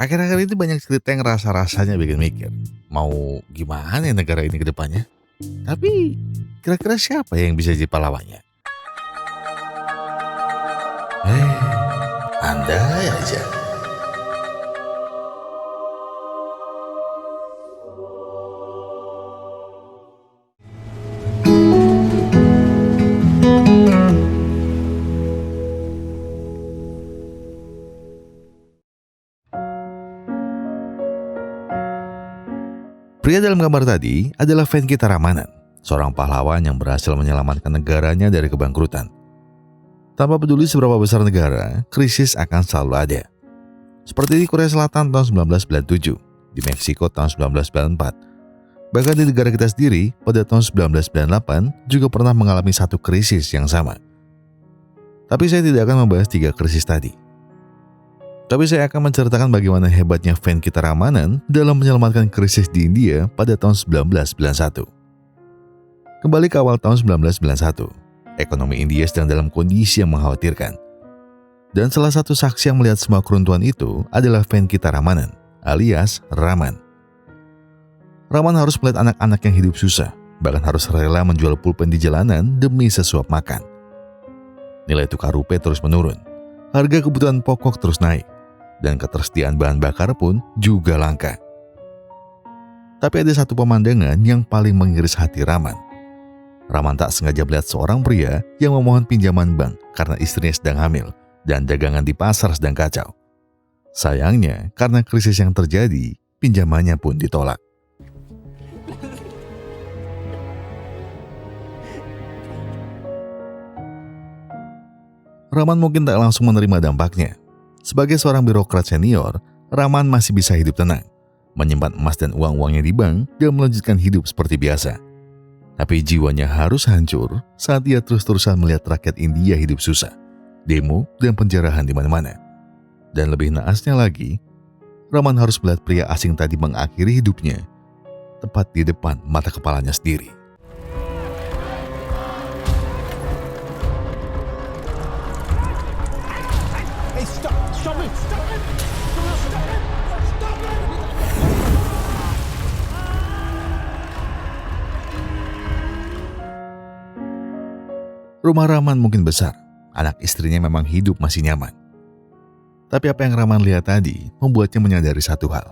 Akhir-akhir ini banyak cerita yang rasa-rasanya bikin mikir. Mau gimana ya negara ini ke depannya? Tapi kira-kira siapa yang bisa jadi pahlawannya? Andai aja. Pria dalam gambar tadi adalah Venkita Ramanan, seorang pahlawan yang berhasil menyelamatkan negaranya dari kebangkrutan. Tanpa peduli seberapa besar negara, krisis akan selalu ada. Seperti di Korea Selatan tahun 1997, di Meksiko tahun 1994. Bahkan di negara kita sendiri, pada tahun 1998 juga pernah mengalami satu krisis yang sama. Tapi saya tidak akan membahas 3 krisis tadi. Tapi saya akan menceritakan bagaimana hebatnya Venkita Ramanan dalam menyelamatkan krisis di India pada tahun 1991. Kembali ke awal tahun 1991, ekonomi India sedang dalam kondisi yang mengkhawatirkan. Dan salah satu saksi yang melihat semua keruntuhan itu adalah Venkita Ramanan, alias Raman. Raman harus melihat anak-anak yang hidup susah, bahkan harus rela menjual pulpen di jalanan demi sesuap makan. Nilai tukar rupiah terus menurun, harga kebutuhan pokok terus naik, dan ketersediaan bahan bakar pun juga langka. Tapi ada satu pemandangan yang paling mengiris hati Raman. Raman tak sengaja melihat seorang pria yang memohon pinjaman bank karena istrinya sedang hamil dan dagangan di pasar sedang kacau. Sayangnya, karena krisis yang terjadi, pinjamannya pun ditolak. Raman mungkin tak langsung menerima dampaknya. Sebagai seorang birokrat senior, Raman masih bisa hidup tenang, menyimpan emas dan uang-uangnya di bank dan melanjutkan hidup seperti biasa. Tapi jiwanya harus hancur saat ia terus-terusan melihat rakyat India hidup susah, demo dan penjarahan di mana-mana. Dan lebih naasnya lagi, Raman harus melihat pria asing tadi mengakhiri hidupnya tepat di depan mata kepalanya sendiri. Rumah Raman mungkin besar, anak istrinya memang hidup masih nyaman. Tapi apa yang Raman lihat tadi membuatnya menyadari satu hal.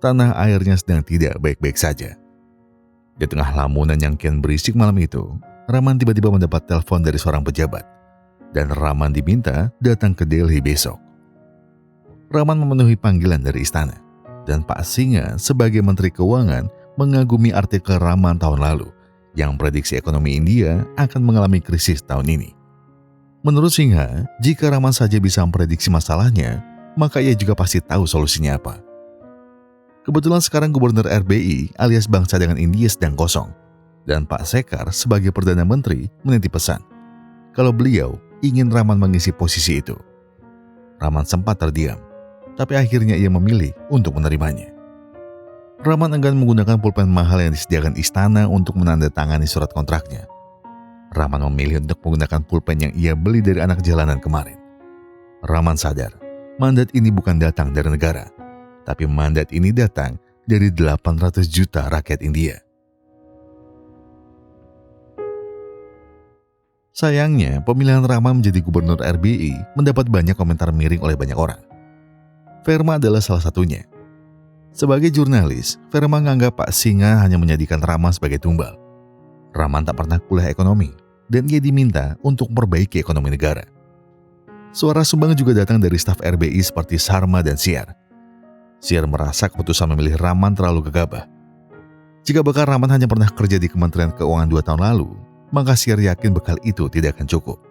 Tanah airnya sedang tidak baik-baik saja. Di tengah lamunan yang kian berisik malam itu, Raman tiba-tiba mendapat telepon dari seorang pejabat. Dan Raman diminta datang ke Delhi besok. Raman memenuhi panggilan dari istana. Dan Pak Singa sebagai Menteri Keuangan mengagumi artikel Raman tahun lalu yang prediksi ekonomi India akan mengalami krisis tahun ini. Menurut Singa, jika Raman saja bisa memprediksi masalahnya, maka ia juga pasti tahu solusinya apa. Kebetulan sekarang Gubernur RBI alias Bank Cadangan India sedang kosong, dan Pak Sekar sebagai Perdana Menteri menitip pesan kalau beliau ingin Raman mengisi posisi itu. Raman sempat terdiam, tapi akhirnya ia memilih untuk menerimanya. Raman enggan menggunakan pulpen mahal yang disediakan istana untuk menandatangani surat kontraknya. Raman memilih untuk menggunakan pulpen yang ia beli dari anak jalanan kemarin. Raman sadar, mandat ini bukan datang dari negara, tapi mandat ini datang dari 800 juta rakyat India. Sayangnya, pemilihan Raman menjadi gubernur RBI mendapat banyak komentar miring oleh banyak orang. Verma adalah salah satunya. Sebagai jurnalis, Verma menganggap Pak Singa hanya menjadikan Raman sebagai tumbal. Raman tak pernah kuliah ekonomi, dan ia diminta untuk memperbaiki ekonomi negara. Suara sumbang juga datang dari staf RBI seperti Sarma dan Siar. Siar merasa keputusan memilih Raman terlalu gegabah. Jika bekal Raman hanya pernah kerja di Kementerian Keuangan 2 tahun lalu, maka Siar yakin bekal itu tidak akan cukup.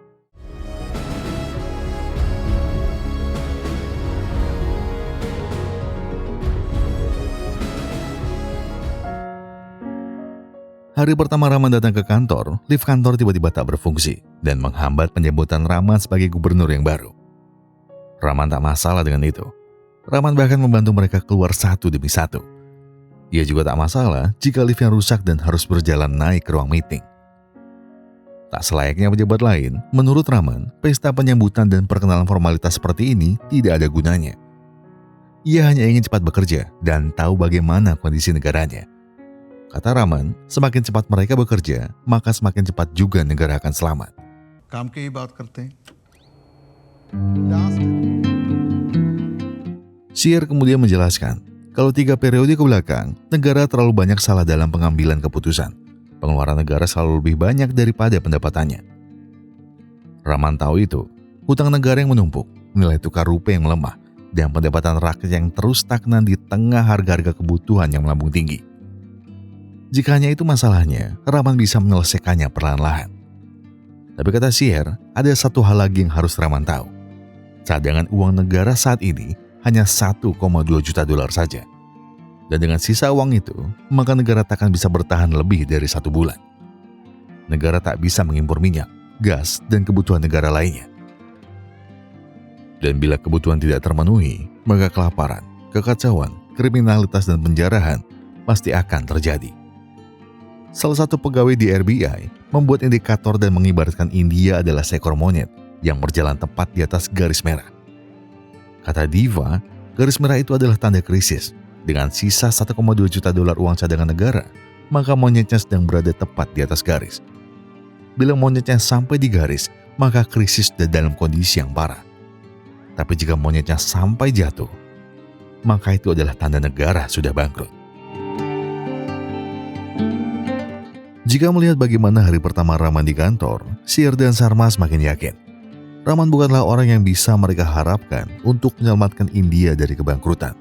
Hari pertama Raman datang ke kantor, lift kantor tiba-tiba tak berfungsi dan menghambat penyambutan Raman sebagai gubernur yang baru. Raman tak masalah dengan itu. Raman bahkan membantu mereka keluar satu demi satu. Ia juga tak masalah jika liftnya rusak dan harus berjalan naik ke ruang meeting. Tak selayaknya pejabat lain, menurut Raman, pesta penyambutan dan perkenalan formalitas seperti ini tidak ada gunanya. Ia hanya ingin cepat bekerja dan tahu bagaimana kondisi negaranya. Kata Rahman, semakin cepat mereka bekerja, maka semakin cepat juga negara akan selamat. काम की ही बात करते हैं। Shear kemudian menjelaskan, kalau 3 periode ke belakang, negara terlalu banyak salah dalam pengambilan keputusan. Pengeluaran negara selalu lebih banyak daripada pendapatannya. Rahman tahu itu, hutang negara yang menumpuk, nilai tukar rupiah yang melemah, dan pendapatan rakyat yang terus stagnan di tengah harga-harga kebutuhan yang melambung tinggi. Jika hanya itu masalahnya, Rahman bisa menyelesaikannya perlahan-lahan. Tapi kata Shear, ada satu hal lagi yang harus Rahman tahu. Cadangan uang negara saat ini hanya 1,2 juta dolar saja. Dan dengan sisa uang itu, maka negara tak akan bisa bertahan lebih dari 1 bulan. Negara tak bisa mengimpor minyak, gas, dan kebutuhan negara lainnya. Dan bila kebutuhan tidak terpenuhi, maka kelaparan, kekacauan, kriminalitas, dan penjarahan pasti akan terjadi. Salah satu pegawai di RBI membuat indikator dan mengibaratkan India adalah seekor monyet yang berjalan tepat di atas garis merah. Kata Diva, garis merah itu adalah tanda krisis. Dengan sisa 1,2 juta dolar uang cadangan negara, maka monyetnya sedang berada tepat di atas garis. Bila monyetnya sampai di garis, maka krisis sudah dalam kondisi yang parah. Tapi jika monyetnya sampai jatuh, maka itu adalah tanda negara sudah bangkrut. Jika melihat bagaimana hari pertama Rahman di kantor, Shear dan Sharma semakin yakin. Rahman bukanlah orang yang bisa mereka harapkan untuk menyelamatkan India dari kebangkrutan.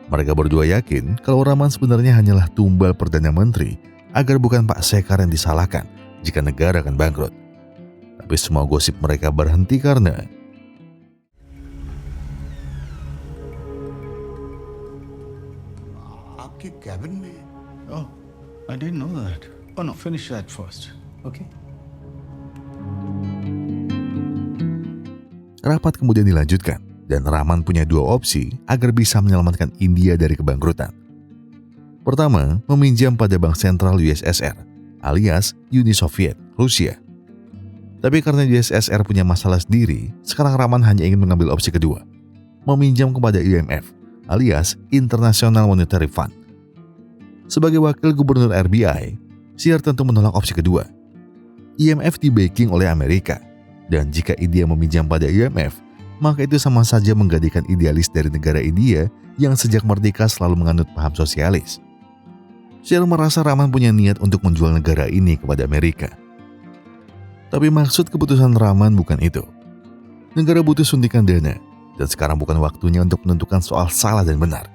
Mereka berdua yakin kalau Rahman sebenarnya hanyalah tumbal Perdana Menteri agar bukan Pak Shekhar yang disalahkan jika negara akan bangkrut. Tapi semua gosip mereka berhenti karena आपकी कैबिन में? Oh, I didn't know that. Oh no, finish that first. Okay. rapat kemudian dilanjutkan dan Rahman punya 2 opsi agar bisa menyelamatkan India dari kebangkrutan. Pertama, meminjam pada Bank Sentral USSR alias Uni Soviet, Rusia. Tapi karena USSR punya masalah sendiri, sekarang Rahman hanya ingin mengambil opsi kedua, meminjam kepada IMF alias International Monetary Fund. Sebagai wakil gubernur RBI, Shear tentu menolak opsi kedua. IMF di-backing oleh Amerika, dan jika India meminjam pada IMF, maka itu sama saja menggantikan idealis dari negara India yang sejak merdeka selalu menganut paham sosialis. Shear merasa Rahman punya niat untuk menjual negara ini kepada Amerika. Tapi maksud keputusan Rahman bukan itu. Negara butuh suntikan dana, dan sekarang bukan waktunya untuk menentukan soal salah dan benar.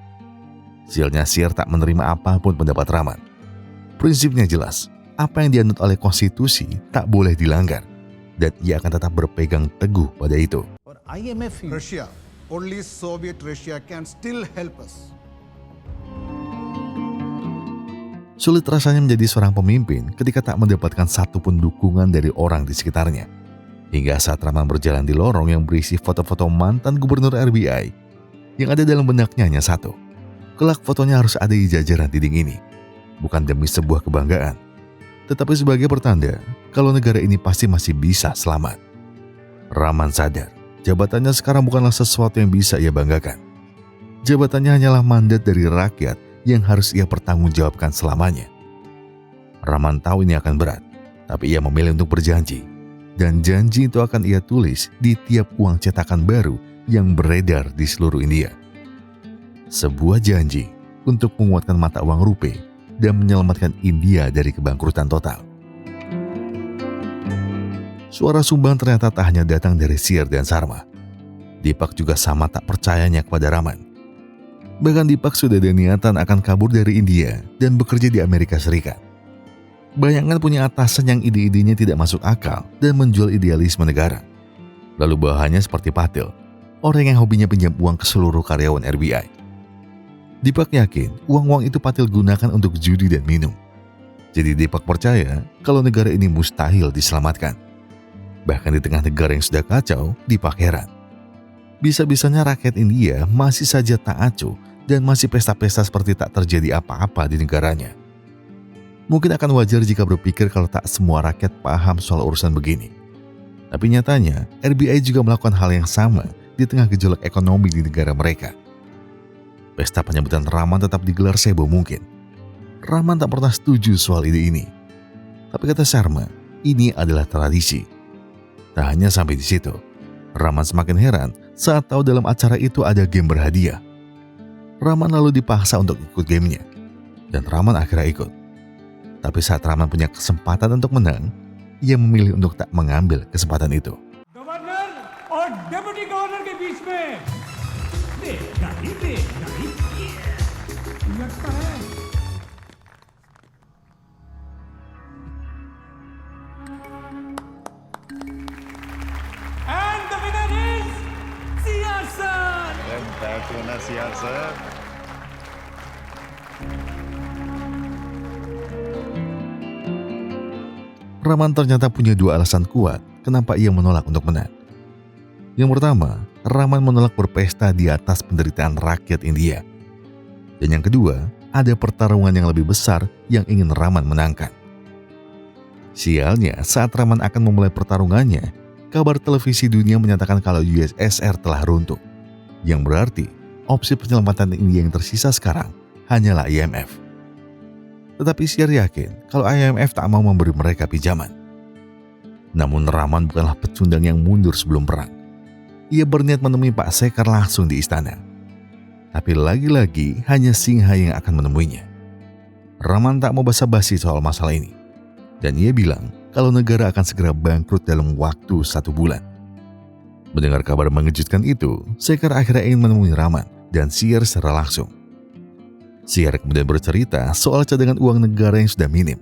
Sialnya Shear tak menerima apapun pendapat Rahman. Prinsipnya jelas, apa yang dianut oleh konstitusi tak boleh dilanggar, dan ia akan tetap berpegang teguh pada itu. Or IMF, Russia, only Soviet Russia can still help us. Sulit rasanya menjadi seorang pemimpin ketika tak mendapatkan satupun dukungan dari orang di sekitarnya. Hingga saat Rahman berjalan di lorong yang berisi foto-foto mantan gubernur RBI, yang ada dalam benaknya hanya satu. Kelak fotonya harus ada di jajaran dinding ini. Bukan demi sebuah kebanggaan, tetapi sebagai pertanda kalau negara ini pasti masih bisa selamat. Rahman sadar, jabatannya sekarang bukanlah sesuatu yang bisa ia banggakan. Jabatannya hanyalah mandat dari rakyat yang harus ia pertanggungjawabkan selamanya. Rahman tahu ini akan berat, tapi ia memilih untuk berjanji. Dan janji itu akan ia tulis di tiap uang cetakan baru yang beredar di seluruh India. Sebuah janji untuk menguatkan mata uang rupiah dan menyelamatkan India dari kebangkrutan total. Suara sumbang ternyata tak hanya datang dari Shear dan Sharma. Deepak juga sama tak percayanya kepada Rahman. Bahkan Deepak sudah ada niatan akan kabur dari India dan bekerja di Amerika Serikat. Bayangkan punya atasan yang ide-idenya tidak masuk akal dan menjual idealisme negara. Lalu bawahannya seperti Patil, orang yang hobinya pinjam uang ke seluruh karyawan RBI. Deepak yakin uang-uang itu Patil gunakan untuk judi dan minum. Jadi Deepak percaya kalau negara ini mustahil diselamatkan. Bahkan di tengah negara yang sudah kacau, Deepak heran. Bisa-bisanya rakyat India masih saja tak acuh dan masih pesta-pesta seperti tak terjadi apa-apa di negaranya. Mungkin akan wajar jika berpikir kalau tak semua rakyat paham soal urusan begini. Tapi nyatanya, RBI juga melakukan hal yang sama di tengah gejolak ekonomi di negara mereka. Pesta penyambutan Rahman tetap digelar seheboh mungkin. Rahman tak pernah setuju soal ide ini. Tapi kata Sharma, ini adalah tradisi. Tak hanya sampai di situ, Rahman semakin heran saat tahu dalam acara itu ada game berhadiah. Rahman lalu dipaksa untuk ikut gamenya, dan Rahman akhirnya ikut. Tapi saat Rahman punya kesempatan untuk menang, ia memilih untuk tak mengambil kesempatan itu. Governor और deputy governor के बीच में लगता है and the winner is CR sir Rahman ternyata punya dua alasan kuat kenapa ia menolak untuk menang. Yang pertama, Rahman menolak berpesta di atas penderitaan rakyat India. Dan yang kedua, ada pertarungan yang lebih besar yang ingin Rahman menangkan. Sialnya, saat Rahman akan memulai pertarungannya, kabar televisi dunia menyatakan kalau USSR telah runtuh. Yang berarti, opsi penyelamatan India yang tersisa sekarang hanyalah IMF. Tetapi Siar yakin kalau IMF tak mau memberi mereka pinjaman. Namun Rahman bukanlah pecundang yang mundur sebelum perang. Ia berniat menemui Pak Shekhar langsung di istana. Tapi lagi-lagi hanya Singha yang akan menemuinya. Rahman tak mau basa-basi soal masalah ini. Dan ia bilang kalau negara akan segera bangkrut dalam waktu 1 bulan. Mendengar kabar mengejutkan itu, Shekhar akhirnya ingin menemui Rahman dan Siar secara langsung. Siar kemudian bercerita soal cadangan uang negara yang sudah minim.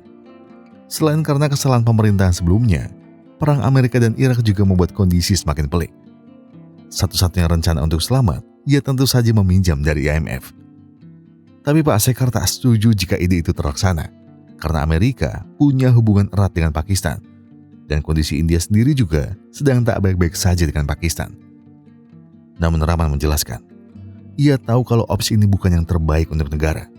Selain karena kesalahan pemerintahan sebelumnya, perang Amerika dan Irak juga membuat kondisi semakin pelik. Satu-satunya rencana untuk selamat, ia tentu saja meminjam dari IMF. Tapi Pak Shekhar tak setuju jika ide itu terlaksana, karena Amerika punya hubungan erat dengan Pakistan, dan kondisi India sendiri juga sedang tak baik-baik saja dengan Pakistan. Namun Rahman menjelaskan, ia tahu kalau opsi ini bukan yang terbaik untuk negara.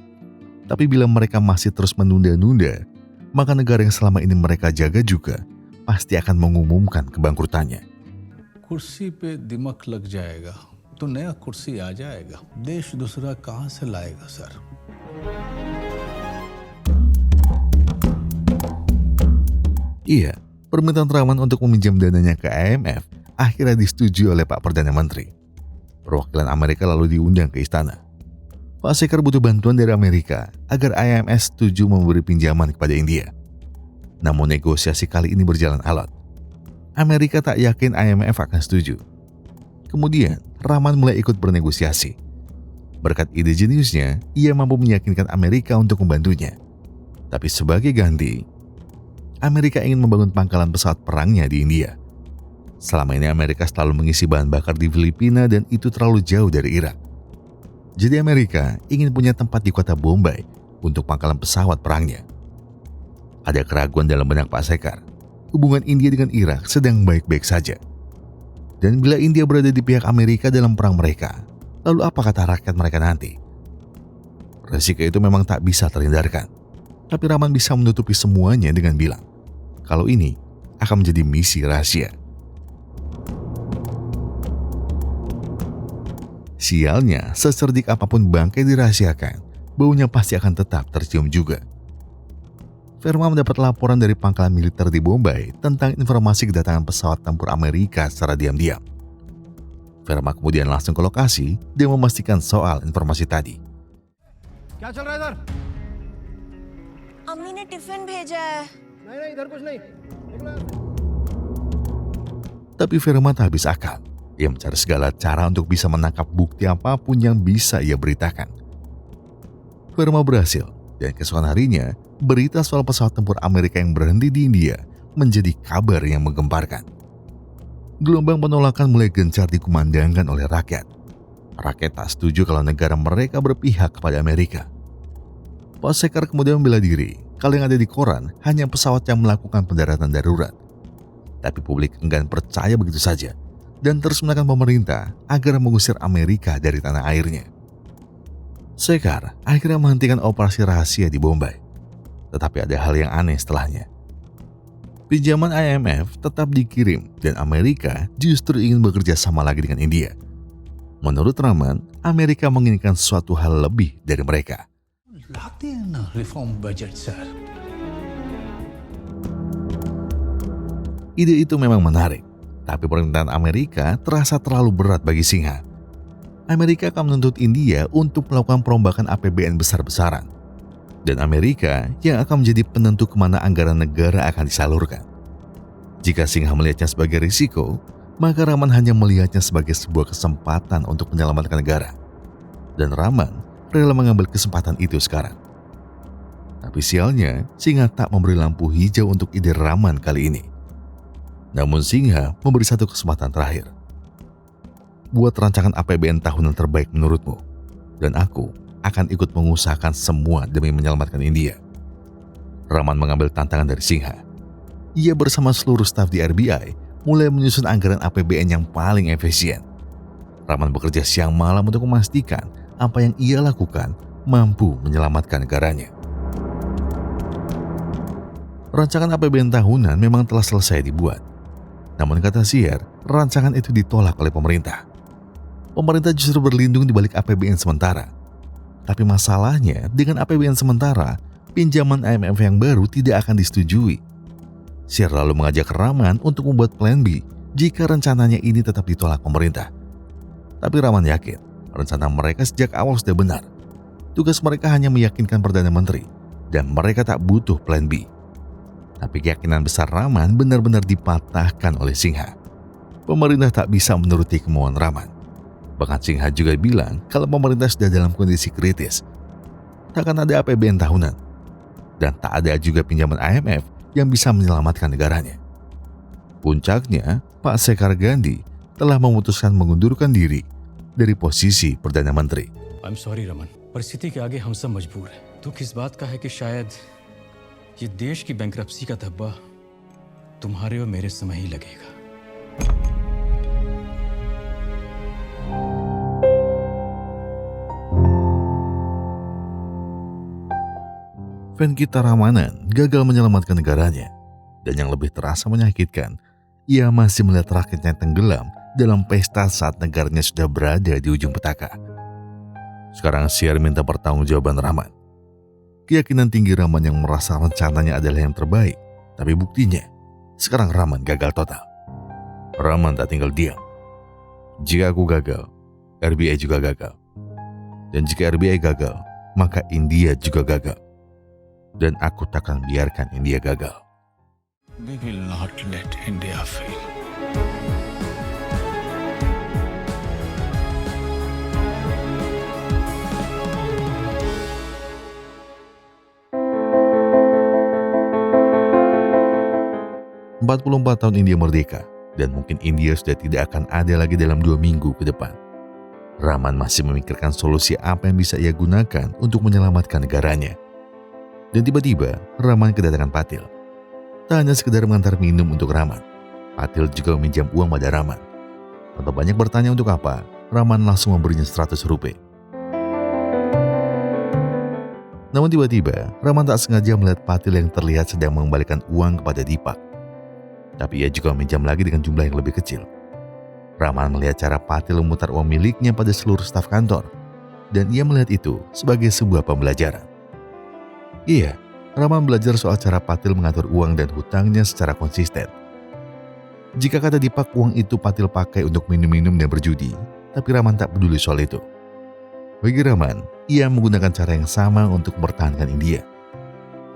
Tapi bila mereka masih terus menunda-nunda, maka negara yang selama ini mereka jaga juga pasti akan mengumumkan kebangkrutannya. कुर्सी पे दिमक लग जाएगा तो नया कुर्सी आ जाएगा. देश दूसरा कहां से लाएगा sir? Iya, permintaan Rahman untuk meminjam dananya ke IMF akhirnya disetujui oleh Pak Perdana Menteri. Perwakilan Amerika lalu diundang ke istana. Pak Shekhar butuh bantuan dari Amerika agar IMF setuju memberi pinjaman kepada India. Namun negosiasi kali ini berjalan alot. Amerika tak yakin IMF akan setuju. Kemudian Rahman mulai ikut bernegosiasi. Berkat ide jeniusnya, ia mampu meyakinkan Amerika untuk membantunya. Tapi sebagai ganti, Amerika ingin membangun pangkalan pesawat perangnya di India. Selama ini Amerika selalu mengisi bahan bakar di Filipina dan itu terlalu jauh dari Irak. Jadi Amerika ingin punya tempat di kota Bombay untuk pangkalan pesawat perangnya. Ada keraguan dalam benak Pak Shekhar. Hubungan India dengan Irak sedang baik-baik saja. Dan bila India berada di pihak Amerika dalam perang mereka, lalu apa kata rakyat mereka nanti? Resiko itu memang tak bisa terhindarkan. Tapi Rahman bisa menutupi semuanya dengan bilang, kalau ini akan menjadi misi rahasia. Sialnya, secerdik apapun bangkai dirahasiakan, baunya pasti akan tetap tercium juga. Verma mendapat laporan dari pangkalan militer di Bombay tentang informasi kedatangan pesawat tempur Amerika secara diam-diam. Verma kemudian langsung ke lokasi dan memastikan soal informasi tadi. क्या चल रहा है इधर? अम्मी ने टिफिन भेजा है। नहीं इधर कुछ नहीं. Tapi Verma tak habis akal. Ia mencari segala cara untuk bisa menangkap bukti apapun yang bisa ia beritakan. Verma berhasil, dan keesokan harinya, berita soal pesawat tempur Amerika yang berhenti di India menjadi kabar yang menggemparkan. Gelombang penolakan mulai gencar dikumandangkan oleh rakyat. Rakyat tak setuju kalau negara mereka berpihak kepada Amerika. Pak Shekhar kemudian membela diri kalau yang ada di koran hanya pesawat yang melakukan pendaratan darurat. Tapi publik enggan percaya begitu saja dan terus menekan pemerintah agar mengusir Amerika dari tanah airnya. Shekhar akhirnya menghentikan operasi rahasia di Bombay. Tetapi ada hal yang aneh setelahnya. Pinjaman IMF tetap dikirim dan Amerika justru ingin bekerja sama lagi dengan India. Menurut Rahman, Amerika menginginkan suatu hal lebih dari mereka. लाते हैं ना reform budget sir. Ide itu memang menarik, tapi permintaan Amerika terasa terlalu berat bagi Singha. Amerika akan menuntut India untuk melakukan perombakan APBN besar-besaran. Dan Amerika yang akan menjadi penentu kemana anggaran negara akan disalurkan. Jika Singha melihatnya sebagai risiko, maka Rahman hanya melihatnya sebagai sebuah kesempatan untuk menyelamatkan negara. Dan Rahman rela mengambil kesempatan itu sekarang. Tapi sialnya, Singha tak memberi lampu hijau untuk ide Rahman kali ini. Namun Singha memberi satu kesempatan terakhir. Buat rancangan APBN tahunan terbaik menurutmu, dan aku akan ikut mengusahakan semua demi menyelamatkan India. Rahman mengambil tantangan dari Singha. Ia bersama seluruh staf di RBI mulai menyusun anggaran APBN yang paling efisien. Rahman bekerja siang malam untuk memastikan apa yang ia lakukan mampu menyelamatkan negaranya. Rancangan APBN tahunan memang telah selesai dibuat. Namun kata Sier, rancangan itu ditolak oleh pemerintah. Pemerintah justru berlindung di balik APBN sementara. Tapi masalahnya dengan APBN sementara, pinjaman IMF yang baru tidak akan disetujui. Sier lalu mengajak Rahman untuk membuat plan B jika rencananya ini tetap ditolak pemerintah. Tapi Rahman yakin rencana mereka sejak awal sudah benar. Tugas mereka hanya meyakinkan Perdana Menteri dan mereka tak butuh plan B. Tapi keyakinan besar Rahman benar-benar dipatahkan oleh Singha. Pemerintah tak bisa menuruti kemauan Rahman. Bahkan Singha juga bilang kalau pemerintah sudah dalam kondisi kritis. Takkan ada APBN tahunan. Dan tak ada juga pinjaman IMF yang bisa menyelamatkan negaranya. Puncaknya, Pak Shekhar Gandhi telah memutuskan mengundurkan diri dari posisi Perdana Menteri. I'm sorry Raman, परिस्थिति के आगे हम सब मजबूर हैं. दुख इस बात का है कि शायद ये देश की बैंकरप्सी का धब्बा तुम्हारे और मेरे समय ही लगेगा. Venkita Ramanan gagal menyelamatkan negaranya. Dan yang lebih terasa menyakitkan, ia masih melihat rakyatnya tenggelam dalam pesta saat negaranya sudah berada di ujung petaka. Sekarang Sier minta pertanggungjawaban Rahman. Keyakinan tinggi Rahman yang merasa rencananya adalah yang terbaik, tapi buktinya, sekarang Rahman gagal total. Rahman tak tinggal diam. Jika aku gagal, RBI juga gagal. Dan jika RBI gagal, maka India juga gagal. Dan aku takkan biarkan India gagal. We will not let India fail. "44 tahun India merdeka, dan mungkin India sudah tidak akan ada lagi dalam 2 minggu ke depan. Rahman masih memikirkan solusi apa yang bisa ia gunakan untuk menyelamatkan negaranya. Dan tiba-tiba, Rahman kedatangan Patil. Tak hanya sekedar mengantar minum untuk Rahman, Patil juga meminjam uang pada Rahman. Tanpa banyak bertanya untuk apa, Rahman langsung memberinya 100 rupiah. Namun tiba-tiba, Rahman tak sengaja melihat Patil yang terlihat sedang mengembalikan uang kepada Deepak. Tapi ia juga meminjam lagi dengan jumlah yang lebih kecil. Rahman melihat cara Patil memutar uang miliknya pada seluruh staf kantor, dan ia melihat itu sebagai sebuah pembelajaran. Iya, Rahman belajar soal cara Patil mengatur uang dan hutangnya secara konsisten. Jika kata Deepak uang itu Patil pakai untuk minum-minum dan berjudi, tapi Rahman tak peduli soal itu. Bagi Rahman, ia menggunakan cara yang sama untuk mempertahankan India.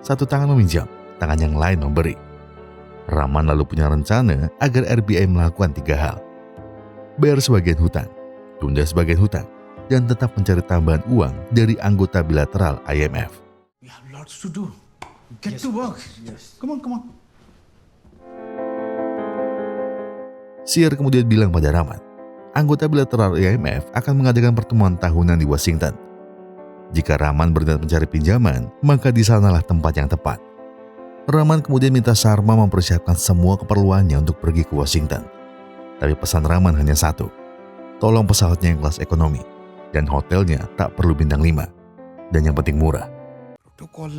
Satu tangan meminjam, tangan yang lain memberi. Rahman lalu punya rencana agar RBI melakukan 3 hal. Bayar sebagian hutang, tunda sebagian hutang, dan tetap mencari tambahan uang dari anggota bilateral IMF. We have lots to do. Get to work. Yes. Come on. Sier kemudian bilang pada Rahman, anggota bilateral IMF akan mengadakan pertemuan tahunan di Washington. Jika Rahman berniat mencari pinjaman, maka di sanalah tempat yang tepat. Rahman kemudian minta Sharma mempersiapkan semua keperluannya untuk pergi ke Washington. Tapi pesan Rahman hanya satu, tolong pesawatnya yang kelas ekonomi, dan hotelnya tak perlu bintang 5, dan yang penting murah. Protocol.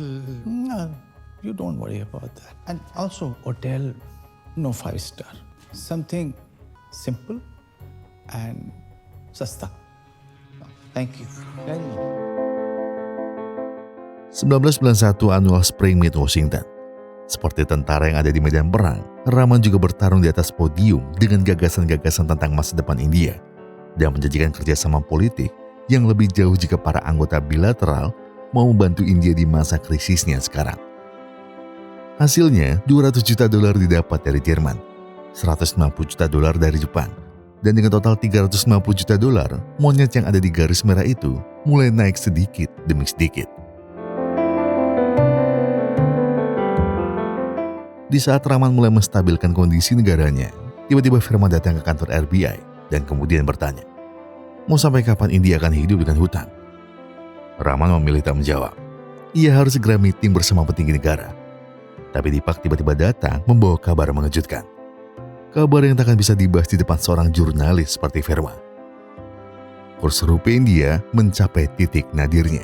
No, you don't worry about that. And also, hotel, no 5-star. Something simple and sasta. Thank you very much. 1991 annual Spring Meet Washington. Seperti tentara yang ada di medan perang, Rahman juga bertarung di atas podium dengan gagasan-gagasan tentang masa depan India dan menjanjikan kerjasama politik yang lebih jauh jika para anggota bilateral mau membantu India di masa krisisnya sekarang. Hasilnya, $200 juta didapat dari Jerman, $150 juta dari Jepang, dan dengan total $350 juta, monyet yang ada di garis merah itu mulai naik sedikit demi sedikit. Di saat Rahman mulai menstabilkan kondisi negaranya, tiba-tiba Firma datang ke kantor RBI dan kemudian bertanya, mau sampai kapan India akan hidup dengan hutan? Rahman memilih tak menjawab. Ia harus segera meeting bersama petinggi negara. Tapi Deepak tiba-tiba datang membawa kabar mengejutkan. Kabar yang tak akan bisa dibahas di depan seorang jurnalis seperti Firma. Kurs rupiah India mencapai titik nadirnya.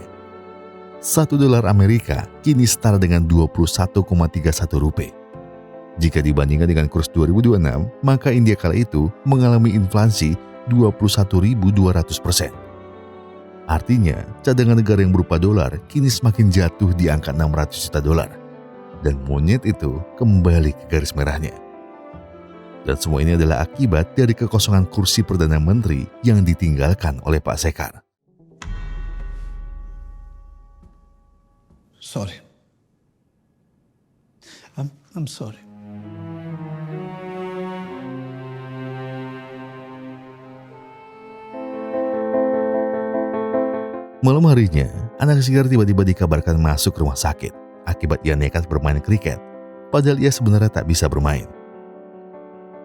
$1 Amerika kini setara dengan 21,31 rupiah. Jika dibandingkan dengan kurs 2026, maka India kala itu mengalami inflasi 21.200%. Artinya, cadangan negara yang berupa dolar kini semakin jatuh di angka $600 juta. Dan monyet itu kembali ke garis merahnya. Dan semua ini adalah akibat dari kekosongan kursi Perdana Menteri yang ditinggalkan oleh Pak Shekhar. Sorry. I'm sorry. Malam harinya, anak Shekhar tiba-tiba dikabarkan masuk rumah sakit akibat ia nekat bermain kriket, padahal ia sebenarnya tak bisa bermain.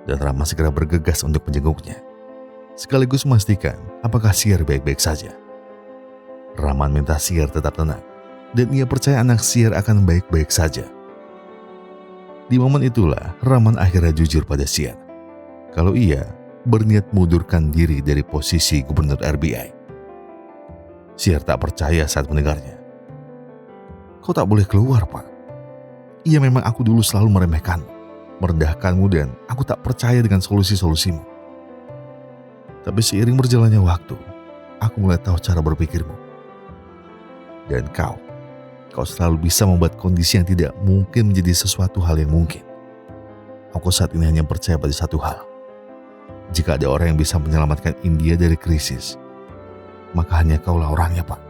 Dan Rahman segera bergegas untuk menjenguknya, sekaligus memastikan apakah Shekhar baik-baik saja. Rahman minta Shekhar tetap tenang, dan ia percaya anak Shekhar akan baik-baik saja. Di momen itulah Rahman akhirnya jujur pada Shekhar kalau ia berniat mundurkan diri dari posisi gubernur RBI. Shekhar tak percaya saat mendengarnya. Kau tak boleh keluar, Pak. Iya, memang aku dulu selalu meremehkanmu, merendahkanmu, dan aku tak percaya dengan solusi-solusimu. Tapi seiring berjalannya waktu, aku mulai tahu cara berpikirmu. Dan kau selalu bisa membuat kondisi yang tidak mungkin menjadi sesuatu hal yang mungkin. Aku saat ini hanya percaya pada satu hal. Jika ada orang yang bisa menyelamatkan India dari krisis, maka hanya kaulah orangnya, Pak.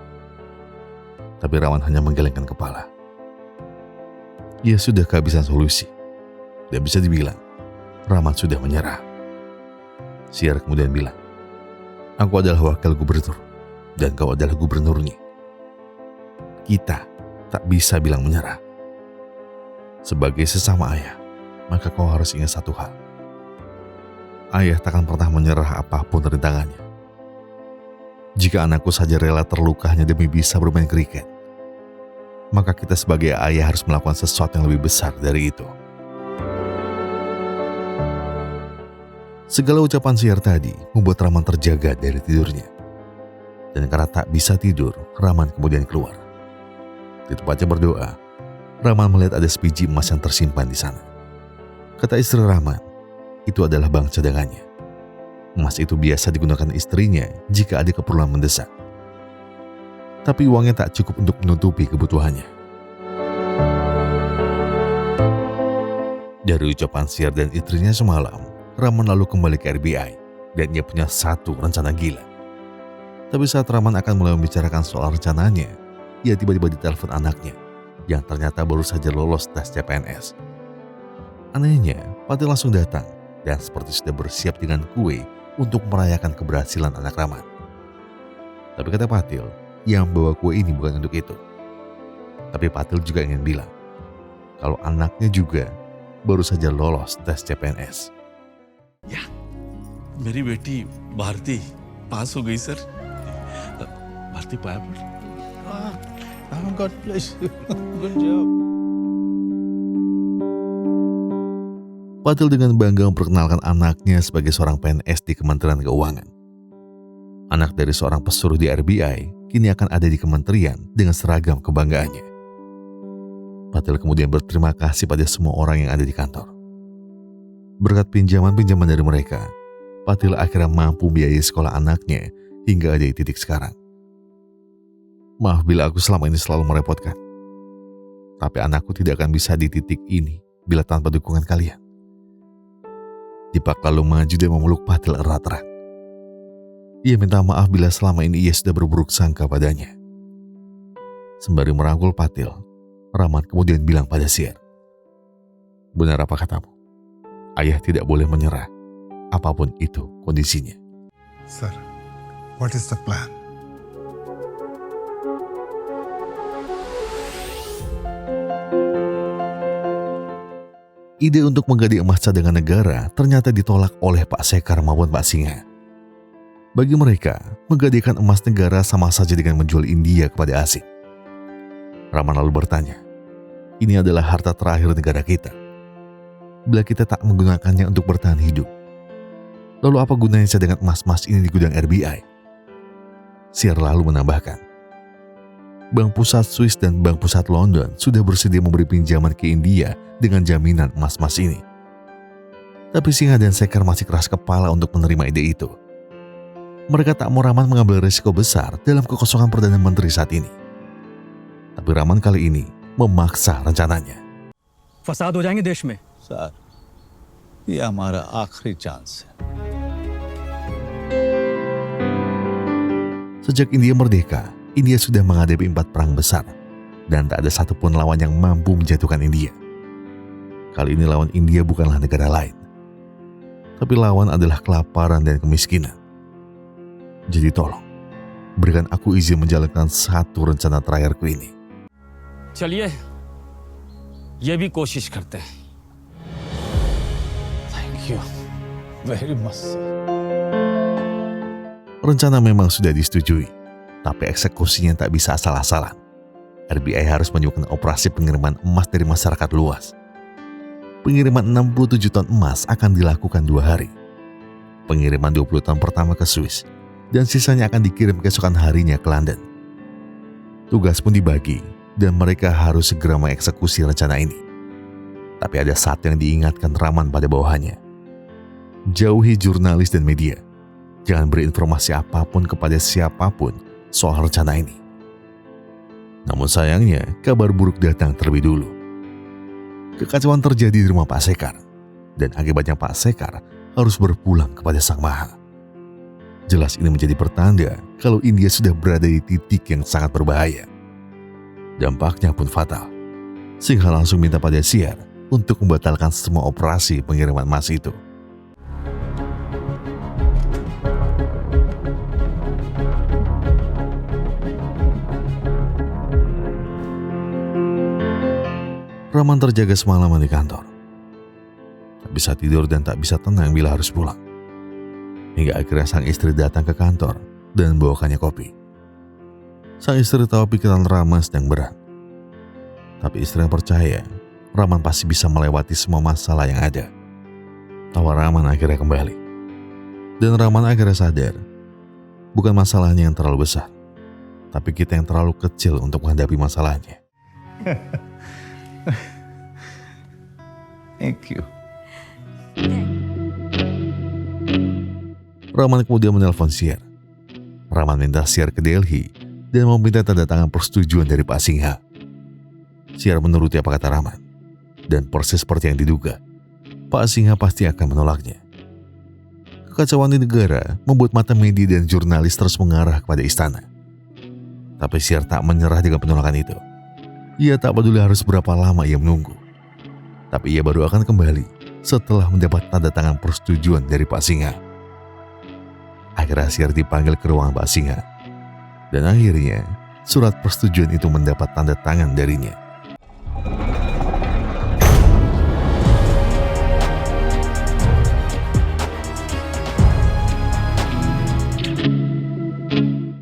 Tapi Rahman hanya menggelengkan kepala. Ia sudah kehabisan solusi. Dan bisa dibilang, Rahman sudah menyerah. Shekhar kemudian bilang, aku adalah wakil gubernur, dan kau adalah gubernurnya. Kita tak bisa bilang menyerah. Sebagai sesama ayah, maka kau harus ingat satu hal. Ayah takkan pernah menyerah apapun rintangannya. Jika anakku saja rela terluka hanya demi bisa bermain kriket, maka kita sebagai ayah harus melakukan sesuatu yang lebih besar dari itu. Segala ucapan Shekhar tadi membuat Rahman terjaga dari tidurnya. Dan karena tak bisa tidur, Rahman kemudian keluar. Di tempatnya berdoa, Rahman melihat ada sebiji emas yang tersimpan di sana. Kata istri Rahman, itu adalah bank cadangannya. Emas itu biasa digunakan istrinya jika ada keperluan mendesak. Tapi uangnya tak cukup untuk menutupi kebutuhannya. Dari ucapan Shekhar dan istrinya semalam, Rahman lalu kembali ke RBI dan ia punya satu rencana gila. Tapi saat Rahman akan mulai membicarakan soal rencananya, ia tiba-tiba ditelepon anaknya yang ternyata baru saja lolos tes CPNS. Anehnya, Patil langsung datang dan seperti sudah bersiap dengan kue untuk merayakan keberhasilan anak Rahman. Tapi kata Patil, yang membawa kue ini bukan untuk itu. Tapi Patil juga ingin bilang, kalau anaknya juga baru saja lolos tes CPNS. या मेरी बेटी भारती पास हो गई सर. भारती पाया पर. God bless you. Good job. Patil dengan bangga memperkenalkan anaknya sebagai seorang PNS di Kementerian Keuangan. Anak dari seorang pesuruh di RBI kini akan ada di kementerian dengan seragam kebanggaannya. Patil kemudian berterima kasih pada semua orang yang ada di kantor. Berkat pinjaman-pinjaman dari mereka, Patil akhirnya mampu biayai sekolah anaknya hingga ada di titik sekarang, Maaf bila aku selama ini selalu merepotkan. Tapi anakku tidak akan bisa di titik ini bila tanpa dukungan kalian. Dipak lalu maju dan memeluk Patil erat-erat. Ia minta maaf bila selama ini ia sudah berburuk sangka padanya. Sembari merangkul Patil, Rahman kemudian bilang pada Syar, "Benar apa katamu? Ayah tidak boleh menyerah, apapun itu kondisinya." Sir, what is the plan? Ide untuk menggali emas cadangan negara ternyata ditolak oleh Pak Sekar maupun Pak Singa. Bagi mereka, menggadaikan emas negara sama saja dengan menjual India kepada asing. Rahman lalu bertanya, "Ini adalah harta terakhir negara kita. Bila kita tak menggunakannya untuk bertahan hidup, lalu apa gunanya cadangan emas-emas ini di gudang RBI?" Syar lalu menambahkan, Bank Pusat Swiss dan Bank Pusat London sudah bersedia memberi pinjaman ke India dengan jaminan emas-emas ini. Tapi Singa dan Sekar masih keras kepala untuk menerima ide itu. Mereka tak mau Rahman mengambil risiko besar dalam kekosongan Perdana Menteri saat ini. Tapi Rahman kali ini memaksa rencananya. फसाद हो जाएंगे देश में। सर, ये हमारा आखिरी चांस है। Sejak India merdeka, India sudah menghadapi 4 perang besar dan tak ada satupun lawan yang mampu menjatuhkan India. Kali ini lawan India bukanlah negara lain, tapi lawan adalah kelaparan dan kemiskinan. Jadi tolong, berikan aku izin menjalankan satu rencana terakhirku ini. चलिए, ये भी कोशिश करते हैं। Thank you very much sir. Rencana memang sudah disetujui, tapi eksekusinya tak bisa asal-asalan. RBI harus menyuguhkan operasi pengiriman emas dari masyarakat luas. Pengiriman 67 ton emas akan dilakukan 2 hari. Pengiriman 20 ton pertama ke Swiss, dan sisanya akan dikirim keesokan harinya ke London. Tugas pun dibagi, dan mereka harus segera mengeksekusi rencana ini. Tapi ada satu yang diingatkan Rahman pada bawahannya. Jauhi jurnalis dan media. Jangan beri informasi apapun kepada siapapun soal rencana ini. Namun sayangnya, kabar buruk datang terlebih dulu. Kekacauan terjadi di rumah Pak Sekar, dan akibatnya Pak Sekar harus berpulang kepada Sang Maha. Jelas ini menjadi pertanda kalau India sudah berada di titik yang sangat berbahaya. Dampaknya pun fatal. Singa langsung minta pada Syar untuk membatalkan semua operasi pengiriman emas itu. Rahman terjaga semalaman di kantor. Tak bisa tidur dan tak bisa tenang bila harus pulang. Hingga akhirnya sang istri datang ke kantor dan membawakannya kopi. Sang istri tahu pikiran Rahman sedang berat. Tapi istrinya percaya Rahman pasti bisa melewati semua masalah yang ada. Tawa Rahman akhirnya kembali. Dan Rahman akhirnya sadar, bukan masalahnya yang terlalu besar, tapi kita yang terlalu kecil untuk menghadapi masalahnya. Thank you. Rahman kemudian menelpon Syar. Rahman minta Syar ke Delhi dan meminta tanda tangan persetujuan dari Pak Singa. Syar menuruti apa kata Rahman, dan persis seperti yang diduga, Pak Singa pasti akan menolaknya. Kekacauan di negara membuat mata media dan jurnalis terus mengarah kepada istana. Tapi Syar tak menyerah dengan penolakan itu. Ia tak peduli harus berapa lama ia menunggu. Tapi ia baru akan kembali setelah mendapat tanda tangan persetujuan dari Pak Singa. Akhirnya Syar dipanggil ke ruangan Pak Singa. Dan akhirnya surat persetujuan itu mendapat tanda tangan darinya.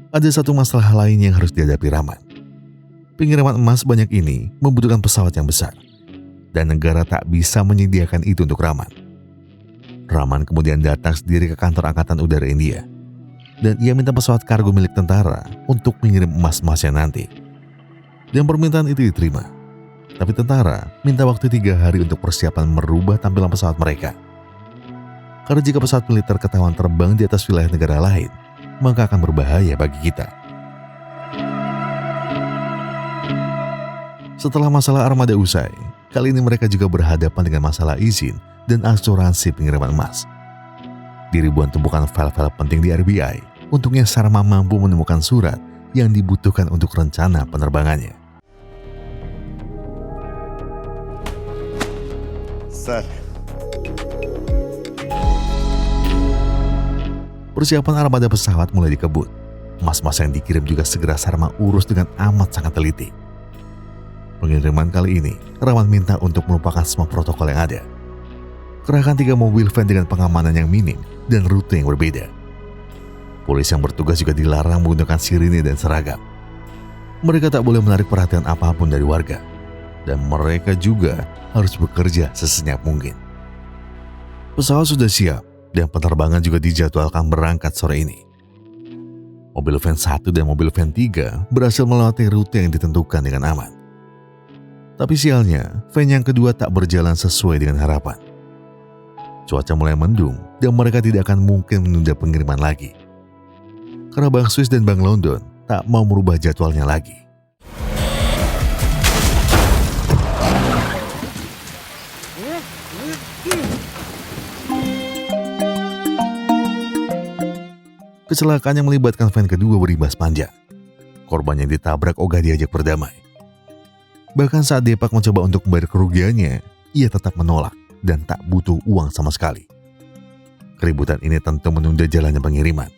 Ada satu masalah lain yang harus dihadapi Rahman. Pengiriman emas banyak ini membutuhkan pesawat yang besar, dan negara tak bisa menyediakan itu untuk Rahman. Rahman kemudian datang sendiri ke kantor Angkatan Udara India, dan ia minta pesawat kargo milik tentara untuk mengirim emas-emasnya nanti. Dan permintaan itu diterima. Tapi tentara minta waktu 3 hari untuk persiapan merubah tampilan pesawat mereka. Karena jika pesawat militer ketahuan terbang di atas wilayah negara lain, maka akan berbahaya bagi kita. Setelah masalah armada usai, kali ini mereka juga berhadapan dengan masalah izin dan asuransi pengiriman emas. Di ribuan tumpukan file-file penting di RBI, untungnya Sharma mampu menemukan surat yang dibutuhkan untuk rencana penerbangannya. Sir. Persiapan armada pesawat mulai dikebut. Emas-emas yang dikirim juga segera Sharma urus dengan amat sangat teliti. Pengiriman kali ini, Rahman minta untuk melupakan semua protokol yang ada. Kerahkan 3 mobil van dengan pengamanan yang minim dan rute yang berbeda. Polisi yang bertugas juga dilarang menggunakan sirine dan seragam. Mereka tak boleh menarik perhatian apapun dari warga. Dan mereka juga harus bekerja sesenyap mungkin. Pesawat sudah siap dan penerbangan juga dijadwalkan berangkat sore ini. Mobil van 1 dan mobil van 3 berhasil melewati rute yang ditentukan dengan aman. Tapi sialnya, van yang kedua tak berjalan sesuai dengan harapan. Cuaca mulai mendung dan mereka tidak akan mungkin menunda pengiriman lagi. Karena Bank Swiss dan Bank London tak mau merubah jadwalnya lagi. Kecelakaan yang melibatkan van kedua berimbas panjang. Korban yang ditabrak ogah diajak berdamai. Bahkan saat Depak mencoba untuk membayar kerugiannya, ia tetap menolak dan tak butuh uang sama sekali. Keributan ini tentu menunda jalannya pengiriman.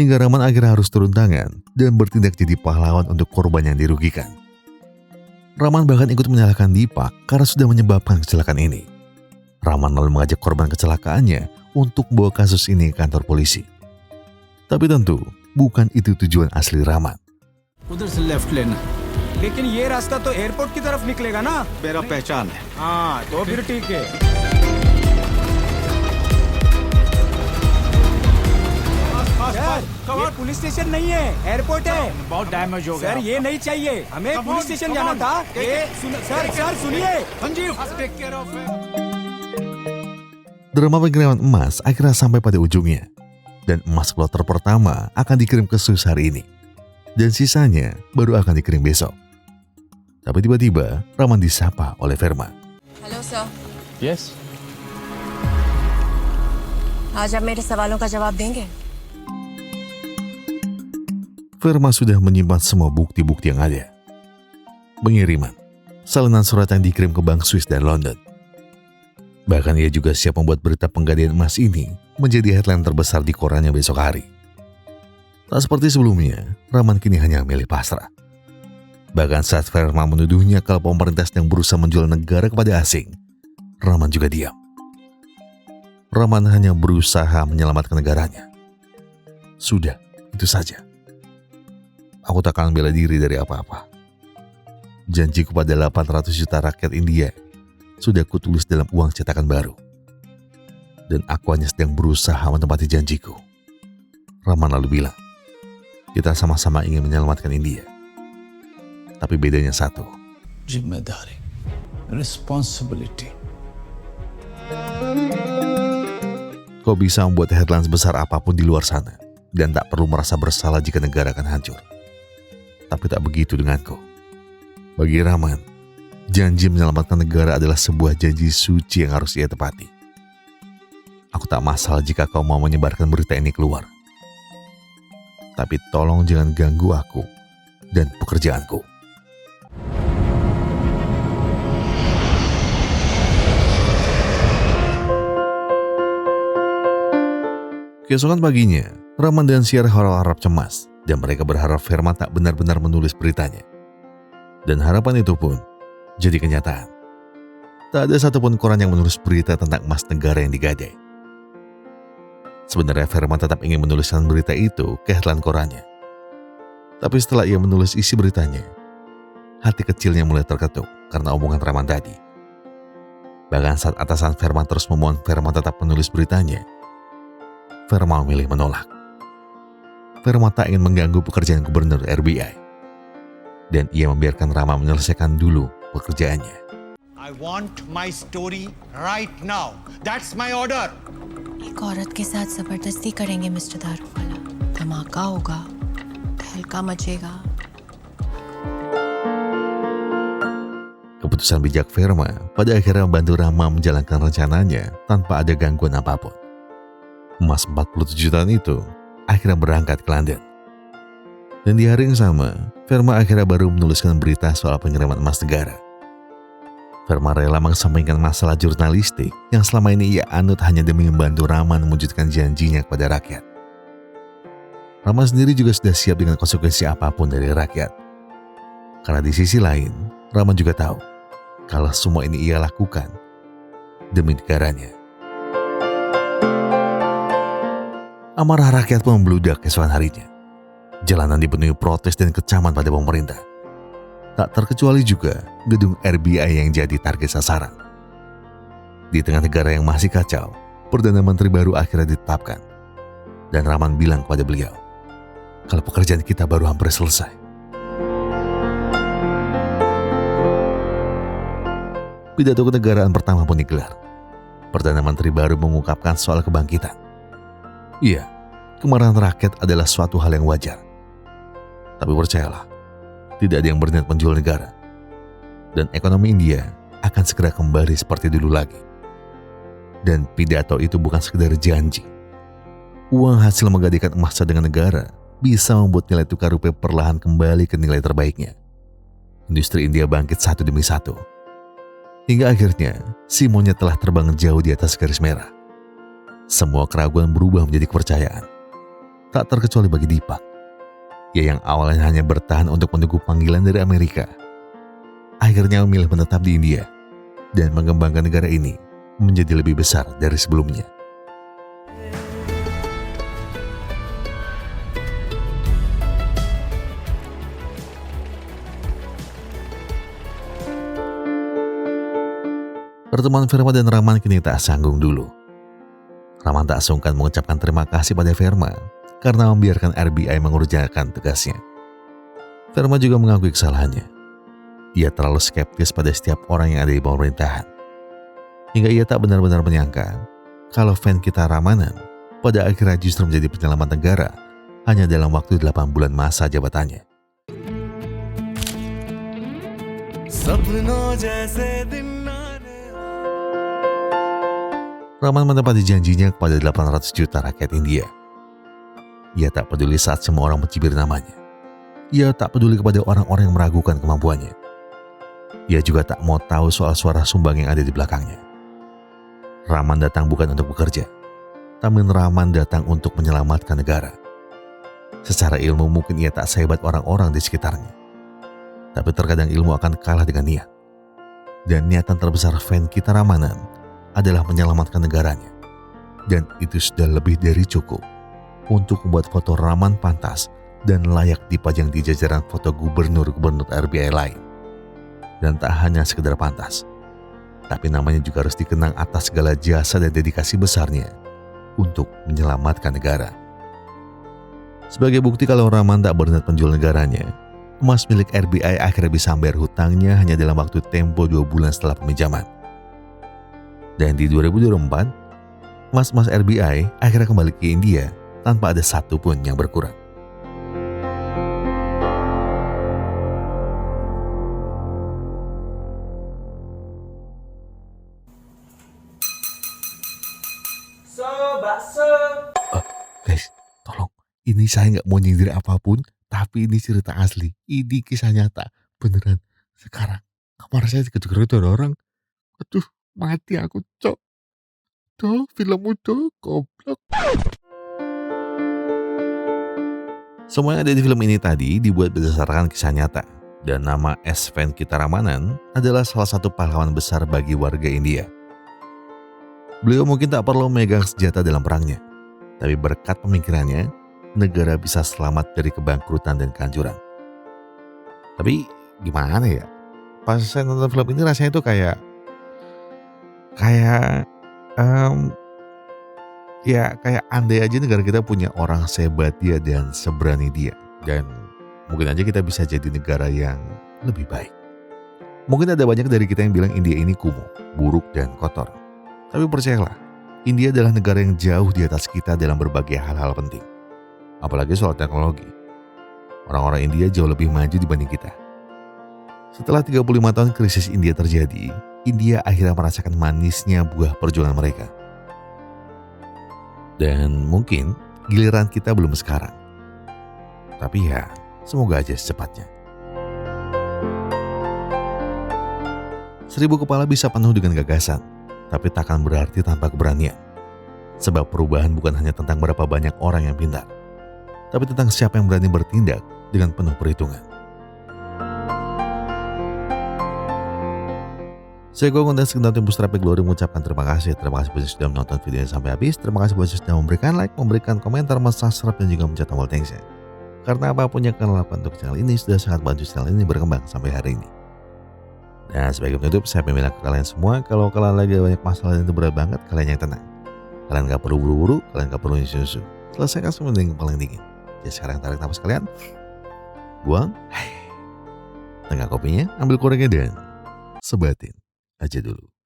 Hingga Rahman akhirnya harus turun tangan dan bertindak jadi pahlawan untuk korban yang dirugikan. Rahman bahkan ikut menyalahkan Depak karena sudah menyebabkan kecelakaan ini. Rahman lalu mengajak korban kecelakaannya untuk membawa kasus ini ke kantor polisi. Tapi tentu bukan itu tujuan asli Rahman. उधर से लेफ्ट लेना लेकिन ये रास्ता तो एयरपोर्ट की तरफ निकलेगा ना मेरा पहचान है हाँ तो फिर ठीक है सर ये पुलिस स्टेशन नहीं है एयरपोर्ट है बहुत डैमेज हो गया सर ये नहीं चाहिए हमें पुलिस स्टेशन जाना था सर सुनिए Sanjeev take care of Drama pengiriman emas akhirnya sampai pada ujungnya. Dan emas kloter pertama akan dikirim ke Swiss hari ini. Dan sisanya baru akan dikirim besok. Tapi tiba-tiba Rahman disapa oleh Verma. Hello sir yes आज आप मेरे सवालों का जवाब देंगे Verma sudah menyimpan semua bukti-bukti yang ada. Pengiriman, salinan surat yang dikirim ke Bank Swiss dan London. Bahkan ia juga siap membuat berita penggadaian emas ini menjadi headline terbesar di korannya besok hari. Tak seperti sebelumnya, Rahman kini hanya memilih pasrah. Bahkan saat Verma menuduhnya kalau pemerintah yang berusaha menjual negara kepada asing, Rahman juga diam. Rahman hanya berusaha menyelamatkan negaranya. Sudah, itu saja. Aku tak akan bela diri dari apa-apa. Janjiku pada 800 juta rakyat India sudah kutulis dalam uang cetakan baru. Dan aku hanya sedang berusaha menepati janjiku. Rahman lalu bilang, kita sama-sama ingin menyelamatkan India. Tapi bedanya satu. जिम्मेदारी, responsibility. Kau bisa membuat headline sebesar apapun di luar sana dan tak perlu merasa bersalah jika negara akan hancur. Tapi tak begitu denganku. Bagi Rahman, janji menyelamatkan negara adalah sebuah janji suci yang harus ia tepati. Aku tak masalah jika kau mau menyebarkan berita ini keluar. Tapi tolong jangan ganggu aku dan pekerjaanku. Keesokan paginya, Rahman dan Syar harap cemas dan mereka berharap Verma tak benar-benar menulis beritanya. Dan harapan itu pun jadi kenyataan. Tak ada satupun koran yang menulis berita tentang emas negara yang digadai. Sebenarnya Verma tetap ingin menuliskan berita itu ke headline korannya. Tapi setelah ia menulis isi beritanya, hati kecilnya mulai terketuk karena omongan Rahman tadi. Bahkan saat atasan Verma terus memohon Verma tetap menulis beritanya, Verma memilih menolak. Verma tak ingin mengganggu pekerjaan gubernur RBI. Dan ia membiarkan Rahman menyelesaikan dulu pekerjaannya. I want my story right now. That's my order. एक औरत के साथ जबरदस्ती करेंगे मिस्टर दारूवाला धमाका होगा तहलका मचेगा keputusan bijak Verma pada akhirnya membantu Rama menjalankan rencananya tanpa ada gangguan apapun. Emas 47 jutaan itu akhirnya berangkat ke London. Dan di hari yang sama, Verma akhirnya baru menuliskan berita soal pengiriman emas negara. Verma rela mengesampingkan masalah jurnalistik yang selama ini ia anut hanya demi membantu Rama mewujudkan janjinya kepada rakyat. Rama sendiri juga sudah siap dengan konsekuensi apapun dari rakyat. Karena di sisi lain, Rama juga tahu kalau semua ini ia lakukan demi negaranya. Amarah rakyat pun membludak keesokan harinya. Jalanan dipenuhi protes dan kecaman pada pemerintah. Tak terkecuali juga gedung RBI yang jadi target sasaran. Di tengah negara yang masih kacau, Perdana Menteri baru akhirnya ditetapkan. Dan Rahman bilang kepada beliau, kalau pekerjaan kita baru hampir selesai. Pidato kenegaraan pertama pun digelar. Perdana Menteri baru mengungkapkan soal kebangkitan. Iya, kemarahan rakyat adalah suatu hal yang wajar. Tapi percayalah, tidak ada yang berniat menjual negara. Dan ekonomi India akan segera kembali seperti dulu lagi. Dan pidato itu bukan sekedar janji. Uang hasil menggadaikan emas cadangan negara bisa membuat nilai tukar rupiah perlahan kembali ke nilai terbaiknya. Industri India bangkit satu demi satu. Hingga akhirnya, si monyet telah terbang jauh di atas garis merah. Semua keraguan berubah menjadi kepercayaan. Tak terkecuali bagi Deepak. Ia yang awalnya hanya bertahan untuk menunggu panggilan dari Amerika, akhirnya memilih menetap di India dan mengembangkan negara ini menjadi lebih besar dari sebelumnya. Pertemuan Verma dan Rahman kini tak sanggung dulu. Rahman tak sungkan mengucapkan terima kasih pada Verma karena membiarkan RBI mengerjakan tugasnya. Verma juga mengakui kesalahannya. Ia terlalu skeptis pada setiap orang yang ada di pemerintahan. Hingga ia tak benar-benar menyangka kalau Venkita Ramanan pada akhirnya justru menjadi penyelamat negara hanya dalam waktu 8 bulan masa jabatannya. Rahman menepati janjinya kepada 800 juta rakyat India. Ia tak peduli saat semua orang mencibir namanya. Ia tak peduli kepada orang-orang yang meragukan kemampuannya. Ia juga tak mau tahu soal suara sumbang yang ada di belakangnya. Rahman datang bukan untuk bekerja, tapi Rahman datang untuk menyelamatkan negara. Secara ilmu mungkin ia tak sehebat orang-orang di sekitarnya. Tapi terkadang ilmu akan kalah dengan niat. Dan niatan terbesar Venkita Ramanan adalah menyelamatkan negaranya. Dan itu sudah lebih dari cukup untuk membuat foto Rahman pantas dan layak dipajang di jajaran foto gubernur-gubernur RBI lain. Dan tak hanya sekedar pantas, tapi namanya juga harus dikenang atas segala jasa dan dedikasi besarnya untuk menyelamatkan negara. Sebagai bukti kalau Rahman tak berniat menjual negaranya, emas milik RBI akhirnya bisa membayar hutangnya hanya dalam waktu tempo 2 bulan setelah peminjaman. Dan di 2024, emas-emas RBI akhirnya kembali ke India tanpa ada satu pun yang berkurang. Guys, tolong. Ini saya nggak mau nyindir apapun, tapi ini cerita asli. Ini kisah nyata. Beneran. Sekarang, kamar saya dikejar-kejar orang. Aduh, mati aku, cok. Tuh, filmmu tuh, goblok. Semua yang ada di film ini tadi dibuat berdasarkan kisah nyata. Dan nama S. Venkita Ramanan adalah salah satu pahlawan besar bagi warga India. Beliau mungkin tak perlu memegang senjata dalam perangnya, tapi berkat pemikirannya, negara bisa selamat dari kebangkrutan dan kehancuran. Tapi gimana ya? Pas saya nonton film ini rasanya tuh kayak andai aja negara kita punya orang sehebat dia dan seberani dia, dan mungkin aja kita bisa jadi negara yang lebih baik. Mungkin ada banyak dari kita yang bilang India ini kumuh, buruk dan kotor. Tapi percayalah, India adalah negara yang jauh di atas kita dalam berbagai hal-hal penting. Apalagi soal teknologi. Orang-orang India jauh lebih maju dibanding kita. Setelah 35 tahun krisis India terjadi, India akhirnya merasakan manisnya buah perjuangan mereka. Dan mungkin giliran kita belum sekarang. Tapi ya, semoga aja secepatnya. 1000 kepala bisa penuh dengan gagasan, tapi takkan berarti tanpa keberanian. Sebab perubahan bukan hanya tentang berapa banyak orang yang pintar, tapi tentang siapa yang berani bertindak dengan penuh perhitungan. Saya Gong dan segenap tim Bootstrap Glory mengucapkan terima kasih. Terima kasih buat yang sudah menonton videonya sampai habis. Terima kasih buat yang sudah memberikan like, memberikan komentar, subscribe, dan juga mencet tombol thanks-nya. Karena apapun yang kalian lakukan untuk channel ini sudah sangat bantu channel ini berkembang sampai hari ini. Dan sebagai penutup, saya bilang ke kalian semua, kalau kalian lagi banyak masalah dan itu berat banget, kalian yang tenang. Kalian gak perlu buru-buru, kalian gak perlu nyusu. Selesaikan semua dengan yang paling dingin. Jadi sekarang tarik nafas kalian, buang, tengah kopinya, ambil korengnya dan sebatin aja dulu.